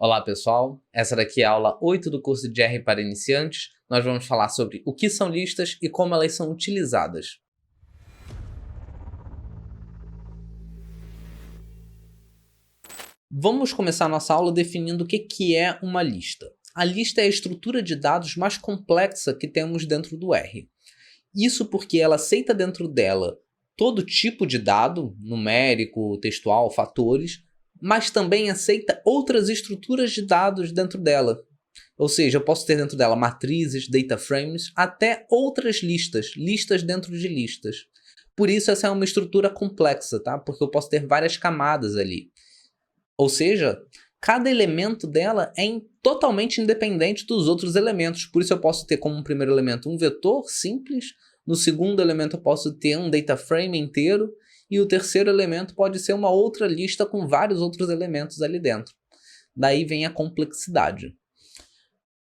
Olá pessoal, essa daqui é a aula 8 do curso de R para iniciantes. Nós vamos falar sobre o que são listas e como elas são utilizadas. Vamos começar nossa aula definindo o que é uma lista. A lista é a estrutura de dados mais complexa que temos dentro do R. Isso porque ela aceita dentro dela todo tipo de dado, numérico, textual, fatores, mas também aceita outras estruturas de dados dentro dela. Ou seja, eu posso ter dentro dela matrizes, data frames, até outras listas, listas dentro de listas. Por isso essa é uma estrutura complexa, tá? Porque eu posso ter várias camadas ali. Ou seja, cada elemento dela é totalmente independente dos outros elementos. Por isso eu posso ter como primeiro elemento um vetor simples, no segundo elemento eu posso ter um data frame inteiro, e o terceiro elemento pode ser uma outra lista com vários outros elementos ali dentro. Daí vem a complexidade.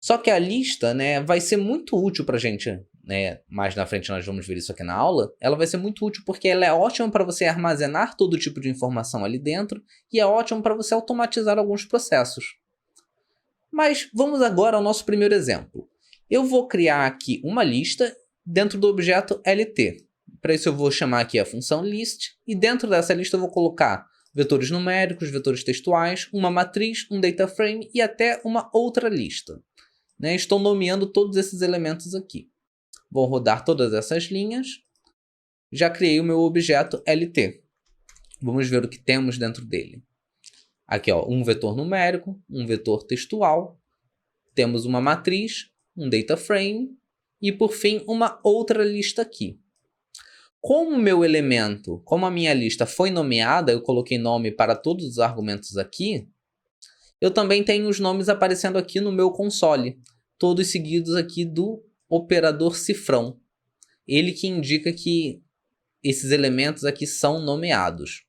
Só que a lista, vai ser muito útil para a gente, mais na frente nós vamos ver isso aqui na aula. Ela vai ser muito útil porque ela é ótima para você armazenar todo tipo de informação ali dentro e é ótima para você automatizar alguns processos. Mas vamos agora ao nosso primeiro exemplo. Eu vou criar aqui uma lista dentro do objeto LT. Para isso eu vou chamar aqui a função list e dentro dessa lista eu vou colocar vetores numéricos, vetores textuais, uma matriz, um data frame e até uma outra lista. Estou nomeando todos esses elementos aqui. Vou rodar todas essas linhas. Já criei o meu objeto LT. Vamos ver o que temos dentro dele. Aqui, um vetor numérico, um vetor textual. Temos uma matriz, um data frame e, por fim, uma outra lista aqui. Como a minha lista foi nomeada, eu coloquei nome para todos os argumentos aqui, eu também tenho os nomes aparecendo aqui no meu console, todos seguidos aqui do operador cifrão. Ele que indica que esses elementos aqui são nomeados.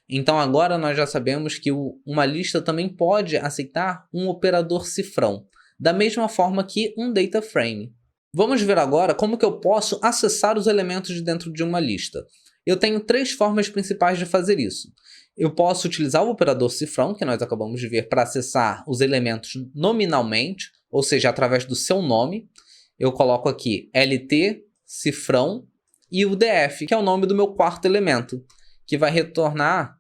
Então agora nós já sabemos que uma lista também pode aceitar um operador cifrão, da mesma forma que um data frame. Vamos ver agora como que eu posso acessar os elementos de dentro de uma lista. Eu tenho três formas principais de fazer isso. Eu posso utilizar o operador cifrão, que nós acabamos de ver, para acessar os elementos nominalmente, ou seja, através do seu nome. Eu coloco aqui LT, cifrão e o DF, que é o nome do meu quarto elemento, que vai retornar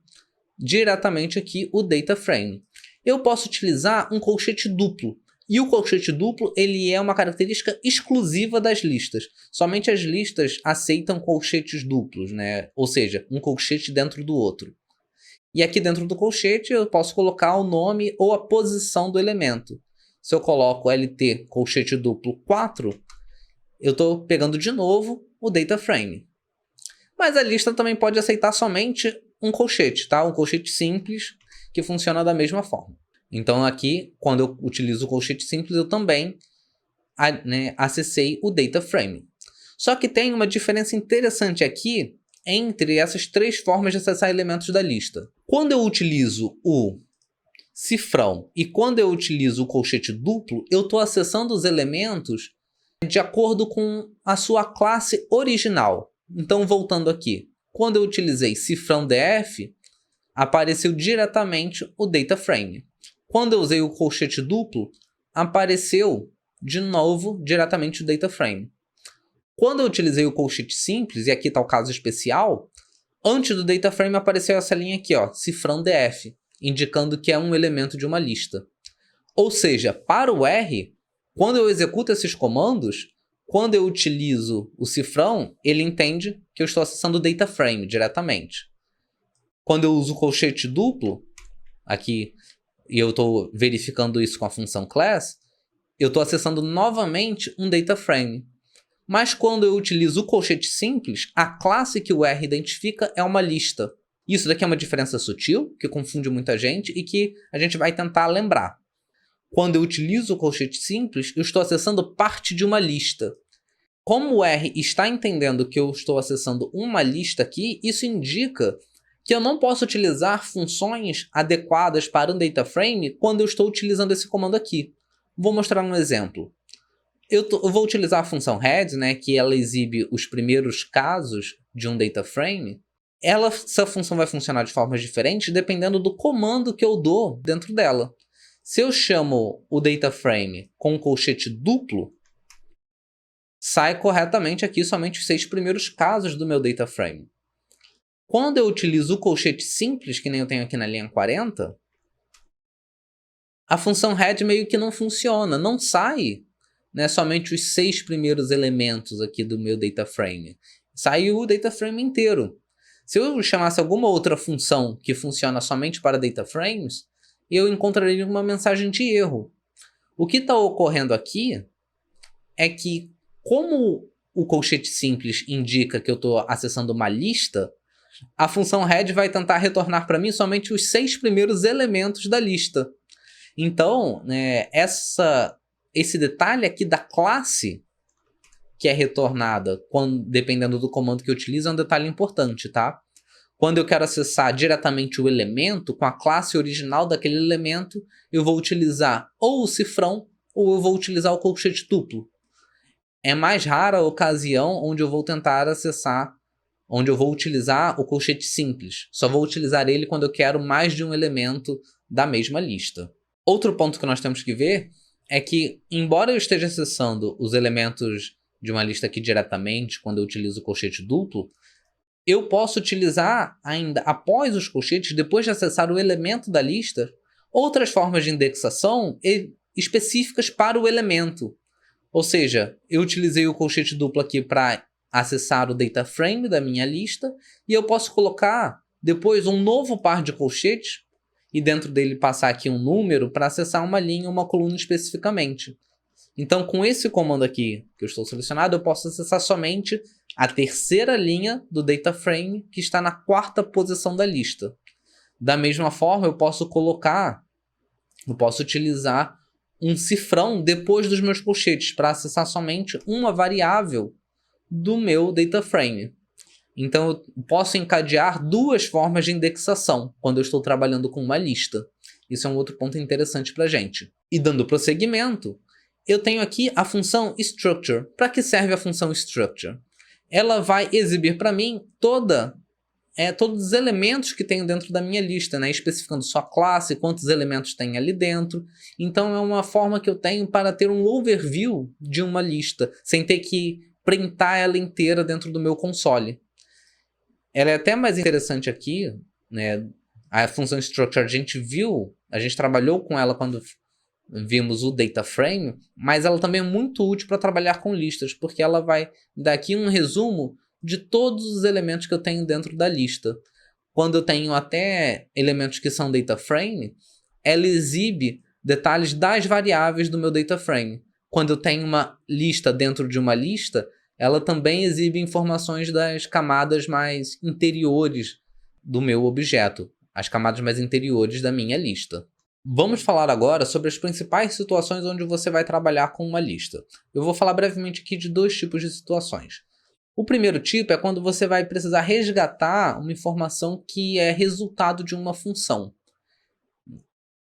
diretamente aqui o data frame. Eu posso utilizar um colchete duplo. E o colchete duplo ele é uma característica exclusiva das listas. Somente as listas aceitam colchetes duplos, ou seja, um colchete dentro do outro. E aqui dentro do colchete eu posso colocar o nome ou a posição do elemento. Se eu coloco LT colchete duplo 4, eu estou pegando de novo o data frame. Mas a lista também pode aceitar somente um colchete, tá? Um colchete simples que funciona da mesma forma. Então aqui, quando eu utilizo o colchete simples, eu também acessei o data frame. Só que tem uma diferença interessante aqui entre essas três formas de acessar elementos da lista. Quando eu utilizo o cifrão e quando eu utilizo o colchete duplo, eu estou acessando os elementos de acordo com a sua classe original. Então, voltando aqui, quando eu utilizei cifrão DF, apareceu diretamente o data frame. Quando eu usei o colchete duplo, apareceu de novo diretamente o data frame. Quando eu utilizei o colchete simples, e aqui está o caso especial, antes do data frame apareceu essa linha aqui, cifrão DF, indicando que é um elemento de uma lista. Ou seja, para o R, quando eu executo esses comandos, quando eu utilizo o cifrão, ele entende que eu estou acessando o data frame diretamente. Quando eu uso o colchete duplo, aqui, e eu estou verificando isso com a função class, eu estou acessando novamente um data frame. Mas quando eu utilizo o colchete simples, a classe que o R identifica é uma lista. Isso daqui é uma diferença sutil, que confunde muita gente e que a gente vai tentar lembrar. Quando eu utilizo o colchete simples, eu estou acessando parte de uma lista. Como o R está entendendo que eu estou acessando uma lista aqui, isso indica que eu não posso utilizar funções adequadas para um data frame quando eu estou utilizando esse comando aqui. Vou mostrar um exemplo. Eu vou utilizar a função head, que ela exibe os primeiros casos de um data frame. Essa função vai funcionar de formas diferentes dependendo do comando que eu dou dentro dela. Se eu chamo o data frame com colchete duplo, sai corretamente aqui somente os 6 primeiros casos do meu data frame. Quando eu utilizo o colchete simples, que nem eu tenho aqui na linha 40, a função head meio que não funciona, não sai, né, somente os 6 primeiros elementos aqui do meu data frame. Sai o data frame inteiro. Se eu chamasse alguma outra função que funciona somente para data frames, eu encontraria uma mensagem de erro. O que está ocorrendo aqui é que, como o colchete simples indica que eu estou acessando uma lista, a função head vai tentar retornar para mim somente os 6 primeiros elementos da lista. Então, né, esse detalhe aqui da classe que é retornada, dependendo do comando que eu utilizo, é um detalhe importante, tá? Quando eu quero acessar diretamente o elemento, com a classe original daquele elemento, eu vou utilizar ou o cifrão, ou eu vou utilizar o colchete duplo. É mais rara a ocasião onde eu vou tentar acessar, onde eu vou utilizar o colchete simples. Só vou utilizar ele quando eu quero mais de um elemento da mesma lista. Outro ponto que nós temos que ver é que, embora eu esteja acessando os elementos de uma lista aqui diretamente, quando eu utilizo o colchete duplo, eu posso utilizar ainda, após os colchetes, depois de acessar o elemento da lista, outras formas de indexação específicas para o elemento. Ou seja, eu utilizei o colchete duplo aqui para acessar o data frame da minha lista, e eu posso colocar depois um novo par de colchetes e dentro dele passar aqui um número para acessar uma linha ou uma coluna especificamente. Então, com esse comando aqui que eu estou selecionado, eu posso acessar somente a terceira linha do data frame que está na 4ª posição da lista. Da mesma forma, eu posso utilizar um cifrão depois dos meus colchetes para acessar somente uma variável do meu data frame. Então, eu posso encadear 2 formas de indexação quando eu estou trabalhando com uma lista. Isso é um outro ponto interessante para a gente. E dando prosseguimento, eu tenho aqui a função structure. Para que serve a função structure? Ela vai exibir para mim todos os elementos que tenho dentro da minha lista, né? Especificando sua classe, quantos elementos tem ali dentro. Então, é uma forma que eu tenho para ter um overview de uma lista, sem ter que printar ela inteira dentro do meu console. Ela é até mais interessante aqui, né? A função structure a gente trabalhou com ela quando vimos o data frame, mas ela também é muito útil para trabalhar com listas, porque ela vai dar aqui um resumo de todos os elementos que eu tenho dentro da lista. Quando eu tenho até elementos que são data frame, ela exibe detalhes das variáveis do meu data frame. Quando eu tenho uma lista dentro de uma lista, ela também exibe informações das camadas mais interiores do meu objeto, as camadas mais interiores da minha lista. Vamos falar agora sobre as principais situações onde você vai trabalhar com uma lista. Eu vou falar brevemente aqui de 2 tipos de situações. O primeiro tipo é quando você vai precisar resgatar uma informação que é resultado de uma função.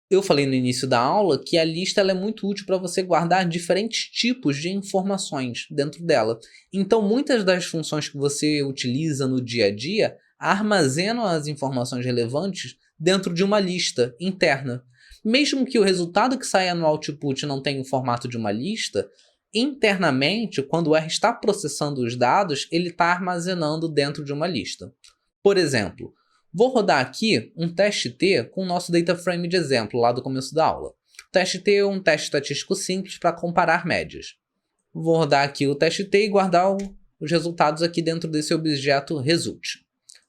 Eu falei no início da aula que a lista ela é muito útil para você guardar diferentes tipos de informações dentro dela. Então, muitas das funções que você utiliza no dia a dia armazenam as informações relevantes dentro de uma lista interna. Mesmo que o resultado que saia no output não tenha o formato de uma lista, internamente, quando o R está processando os dados, ele está armazenando dentro de uma lista. Por exemplo, vou rodar aqui um teste T com o nosso data frame de exemplo lá do começo da aula. O teste T é um teste estatístico simples para comparar médias. Vou rodar aqui o teste T e guardar os resultados aqui dentro desse objeto result.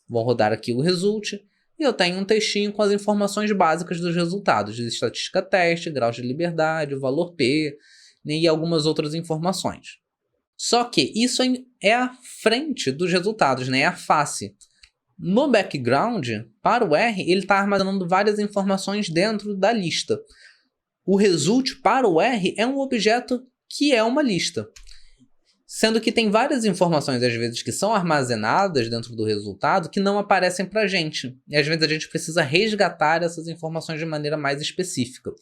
Vou rodar aqui o result e eu tenho um textinho com as informações básicas dos resultados, de estatística teste, grau de liberdade, o valor P, e algumas outras informações. Só que isso é a frente dos resultados, né? É a face. No background, para o R, ele está armazenando várias informações dentro da lista. O result para o R é um objeto que é uma lista. Sendo que tem várias informações, às vezes, que são armazenadas dentro do resultado que não aparecem para a gente. E às vezes a gente precisa resgatar essas informações de maneira mais específica.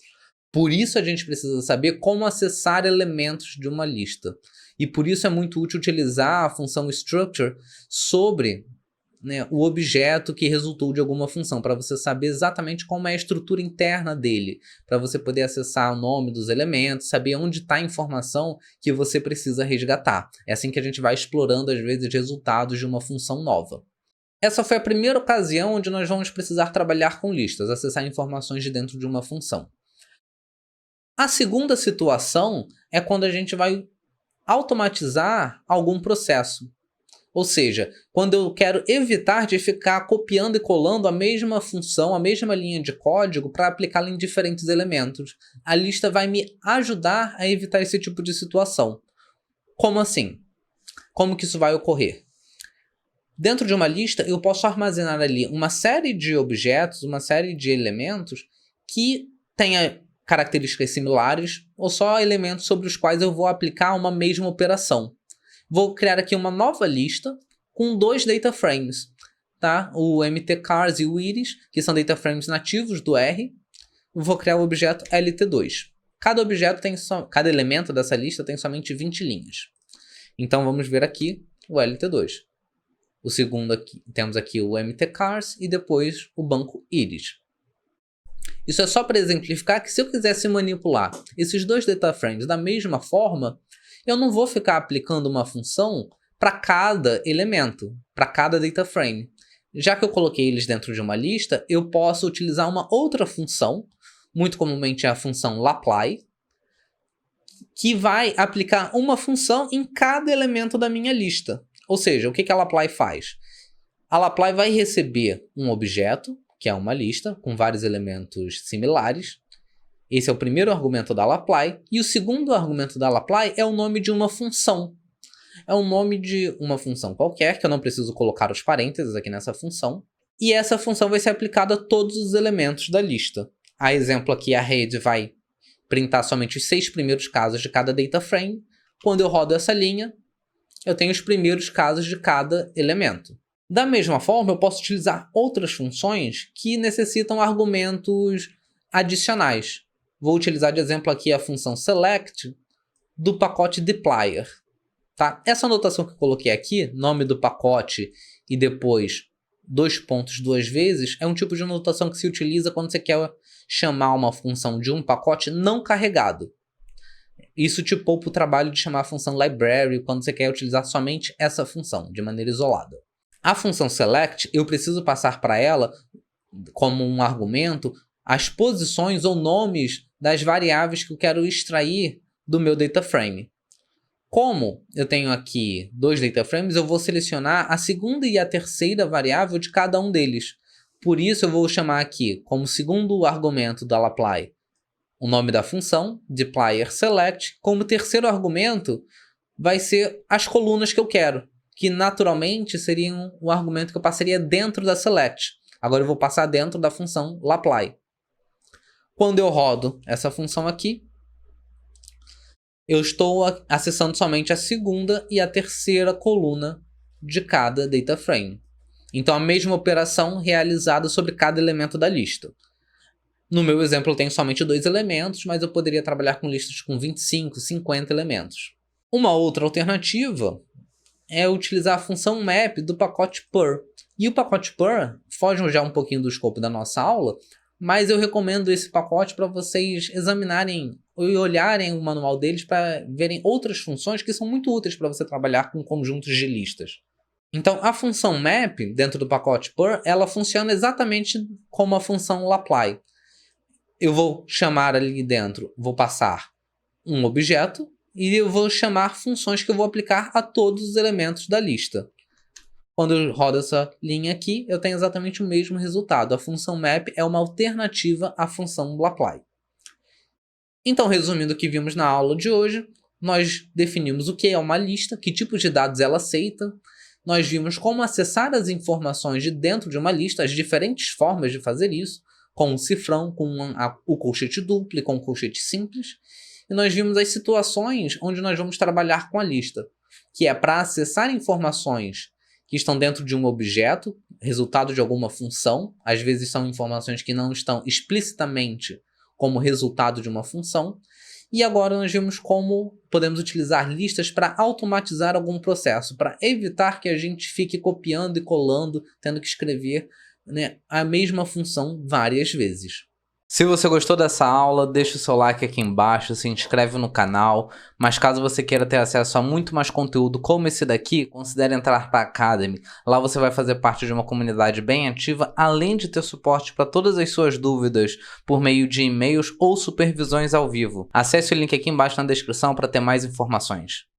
Por isso a gente precisa saber como acessar elementos de uma lista. E por isso é muito útil utilizar a função structure sobre né, o objeto que resultou de alguma função, para você saber exatamente como é a estrutura interna dele, para você poder acessar o nome dos elementos, saber onde está a informação que você precisa resgatar. É assim que a gente vai explorando, às vezes, resultados de uma função nova. Essa foi a primeira ocasião onde nós vamos precisar trabalhar com listas, acessar informações de dentro de uma função. A segunda situação é quando a gente vai automatizar algum processo. Ou seja, quando eu quero evitar de ficar copiando e colando a mesma função, a mesma linha de código para aplicá-la em diferentes elementos. A lista vai me ajudar a evitar esse tipo de situação. Como assim? Como que isso vai ocorrer? Dentro de uma lista, eu posso armazenar ali uma série de objetos, uma série de elementos que tenha características similares ou só elementos sobre os quais eu vou aplicar uma mesma operação. Vou criar aqui uma nova lista com 2 data frames, tá? O mtcars e o iris, que são data frames nativos do R. Vou criar o objeto lt2. Cada elemento dessa lista tem somente 20 linhas. Então vamos ver aqui o lt2. O segundo aqui, temos aqui o mtcars e depois o banco iris. Isso é só para exemplificar que se eu quisesse manipular esses 2 data frames da mesma forma, eu não vou ficar aplicando uma função para cada elemento, para cada data frame. Já que eu coloquei eles dentro de uma lista, eu posso utilizar uma outra função, muito comumente é a função lapply, que vai aplicar uma função em cada elemento da minha lista. Ou seja, o que a lapply faz? A lapply vai receber um objeto, que é uma lista, com vários elementos similares. Esse é o primeiro argumento da lapply. E o segundo argumento da lapply é o nome de uma função. É o nome de uma função qualquer, que eu não preciso colocar os parênteses aqui nessa função. E essa função vai ser aplicada a todos os elementos da lista. A exemplo aqui, a rede vai printar somente os 6 primeiros casos de cada data frame. Quando eu rodo essa linha, eu tenho os primeiros casos de cada elemento. Da mesma forma, eu posso utilizar outras funções que necessitam argumentos adicionais. Vou utilizar de exemplo aqui a função select do pacote dplyr. Tá? Essa anotação que eu coloquei aqui, nome do pacote e depois 2 pontos 2 vezes, é um tipo de anotação que se utiliza quando você quer chamar uma função de um pacote não carregado. Isso te poupa o trabalho de chamar a função library quando você quer utilizar somente essa função, de maneira isolada. A função select, eu preciso passar para ela, como um argumento, as posições ou nomes das variáveis que eu quero extrair do meu data frame. Como eu tenho aqui 2 data frames, eu vou selecionar a segunda e a terceira variável de cada um deles. Por isso, eu vou chamar aqui, como segundo argumento da lapply, o nome da função, dplyr select. Como terceiro argumento, vai ser as colunas que eu quero, que naturalmente seriam o argumento que eu passaria dentro da select. Agora eu vou passar dentro da função lapply. Quando eu rodo essa função aqui, eu estou acessando somente a segunda e a terceira coluna de cada data frame. Então, a mesma operação realizada sobre cada elemento da lista. No meu exemplo, eu tenho somente 2 elementos, mas eu poderia trabalhar com listas com 25, 50 elementos. Uma outra alternativa é utilizar a função map do pacote purr. E o pacote purr foge já um pouquinho do escopo da nossa aula, mas eu recomendo esse pacote para vocês examinarem e olharem o manual deles para verem outras funções que são muito úteis para você trabalhar com conjuntos de listas. Então, a função map, dentro do pacote purr, ela funciona exatamente como a função lapply. Eu vou chamar ali dentro, vou passar um objeto e eu vou chamar funções que eu vou aplicar a todos os elementos da lista. Quando eu rodo essa linha aqui, eu tenho exatamente o mesmo resultado. A função map é uma alternativa à função lapply. Então, resumindo o que vimos na aula de hoje, nós definimos o que é uma lista, que tipos de dados ela aceita. Nós vimos como acessar as informações de dentro de uma lista, as diferentes formas de fazer isso, com o cifrão, com o colchete duplo e com o colchete simples. E nós vimos as situações onde nós vamos trabalhar com a lista, que é para acessar informações que estão dentro de um objeto, resultado de alguma função. Às vezes são informações que não estão explicitamente como resultado de uma função. E agora nós vimos como podemos utilizar listas para automatizar algum processo, para evitar que a gente fique copiando e colando, tendo que escrever, né, a mesma função várias vezes. Se você gostou dessa aula, deixa o seu like aqui embaixo, se inscreve no canal, mas caso você queira ter acesso a muito mais conteúdo como esse daqui, considere entrar para a Academy. Lá você vai fazer parte de uma comunidade bem ativa, além de ter suporte para todas as suas dúvidas por meio de e-mails ou supervisões ao vivo. Acesse o link aqui embaixo na descrição para ter mais informações.